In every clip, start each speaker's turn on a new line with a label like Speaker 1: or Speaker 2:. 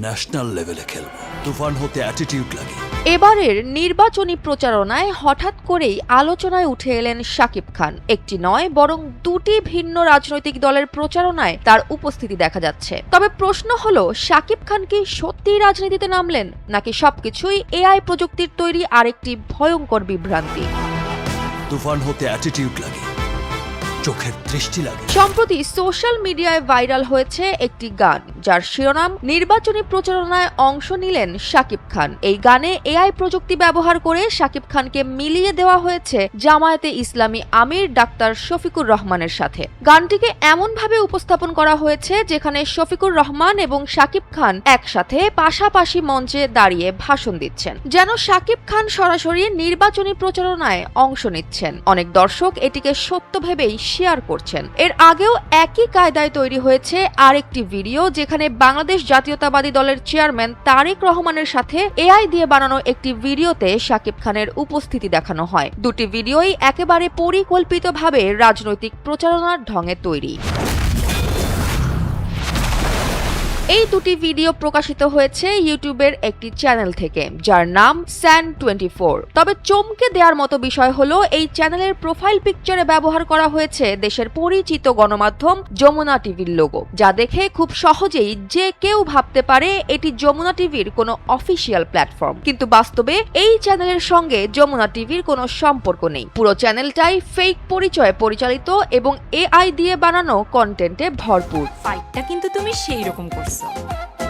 Speaker 1: National লেভেলে খেলব। তুফান হতে অ্যাটিটিউড লাগে।
Speaker 2: এবারের নির্বাচনী প্রচারণায় হঠাৎ করেই আলোচনায় উঠে এলেন শাকিব খান। একটি নয় বরং দুটি ভিন্ন রাজনৈতিক দলের প্রচারণায় তার উপস্থিতি দেখা যাচ্ছে। তবে প্রশ্ন হলো, শাকিব খান কি সত্যিই রাজনীতিতে নামলেন, নাকি সবকিছুই এআই প্রযুক্তির তৈরি আরেকটি ভয়ঙ্কর বিভ্রান্তি?
Speaker 1: তুফান হতে অ্যাটিটিউড লাগে, চোখের দৃষ্টি লাগে।
Speaker 2: সম্প্রতি সোশ্যাল মিডিয়ায় ভাইরাল হয়েছে একটি গান, যার শিরোনাম নির্বাচনী প্রচারণায় অংশ নিলেন শাকিব খান। এই গানে এআই প্রযুক্তি ব্যবহার করে শাকিব খানকে মিলিয়ে দেওয়া হয়েছে জামায়াতে ইসলামী আমির ডাক্তার শফিকুর রহমানের সাথে। গানটিকে এমনভাবে উপস্থাপন করা হয়েছে যেখানে শফিকুর রহমান এবং শাকিব খান একসাথে পাশাপাশি মঞ্চে দাঁড়িয়ে ভাষণ দিচ্ছেন, যেন শাকিব খান সরাসরি নির্বাচনী প্রচারণায় অংশ নিচ্ছেন। অনেক দর্শক এটিকে সত্য ভেবেই শেয়ার করছেন। এর আগেও একই কায়দায় তৈরি হয়েছে আরেকটি ভিডিও, যেখানে বাংলাদেশ জাতীয়তাবাদী দলের চেয়ারম্যান তারেক রহমানের সাথে এআই দিয়ে বানানো একটি ভিডিওতে শাকিব খানের উপস্থিতি দেখানো হয়। দুটি ভিডিওই একেবারে পরিকল্পিতভাবে রাজনৈতিক প্রচারণার ঢঙে তৈরি। এই দুটি ভিডিও প্রকাশিত হয়েছে ইউটিউবের একটি চ্যানেল থেকে, যার নাম SAN24। তবে চমকে দেওয়ার মতো বিষয় হলো, এই চ্যানেলের প্রোফাইল পিকচারে ব্যবহার করা হয়েছে দেশের পরিচিত গণমাধ্যম যমুনা টিভির লোগো, যা দেখে খুব সহজেই যে কেউ ভাবতে পারে এটি যমুনা টিভির কোনো অফিসিয়াল প্ল্যাটফর্ম। কিন্তু বাস্তবে এই চ্যানেলের সঙ্গে যমুনা টিভির কোনো সম্পর্ক নেই। পুরো চ্যানেলটাই ফেক পরিচয়ে পরিচালিত এবং এআই দিয়ে বানানো কন্টেন্টে ভরপুর।
Speaker 3: ফাইটটা কিন্তু তুমি সেই রকম করছো,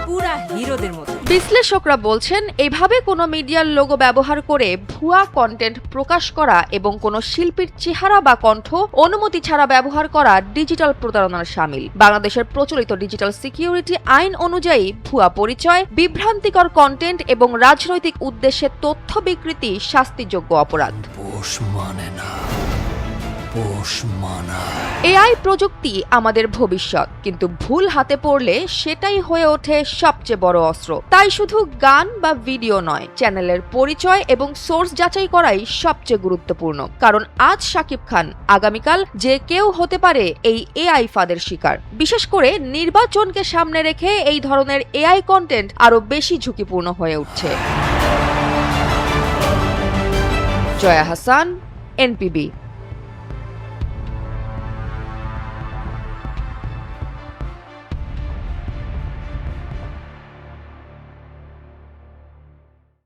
Speaker 3: পুরা হিরোদের মতো।
Speaker 2: বিশ্লেষকরা বলছেন, এভাবে কোনো মিডিয়ার লোগো ব্যবহার করে ভুয়া কন্টেন্ট প্রকাশ করা এবং কোনো শিল্পীর চেহারা বা কণ্ঠ অনুমতি ছাড়া ব্যবহার করা ডিজিটাল প্রতারণার শামিল। বাংলাদেশের প্রচলিত ডিজিটাল সিকিউরিটি আইন অনুযায়ী ভুয়া পরিচয়, বিভ্রান্তিকর কন্টেন্ট এবং রাজনৈতিক উদ্দেশ্যে তথ্য বিকৃতি শাস্তিযোগ্য অপরাধ।
Speaker 1: পোষ মানে না, পোষ মানা।
Speaker 2: এআই প্রযুক্তি আমাদের ভবিষ্যৎ, কিন্তু ভুল হাতে পড়লে সেটাই হয়ে ওঠে সবচেয়ে বড় অস্ত্র। তাই শুধু গান বা ভিডিও নয়, চ্যানেলের পরিচয় এবং সোর্স যাচাই করাই সবচেয়ে গুরুত্বপূর্ণ। কারণ আজ শাকিব খান, আগামীকাল যে কেউ হতে পারে এই এআই ফাঁদের শিকার। বিশেষ করে নির্বাচনকে সামনে রেখে এই ধরনের এআই কন্টেন্ট আরো বেশি ঝুঁকিপূর্ণ হয়ে উঠছে। জয়া হাসান, NPB।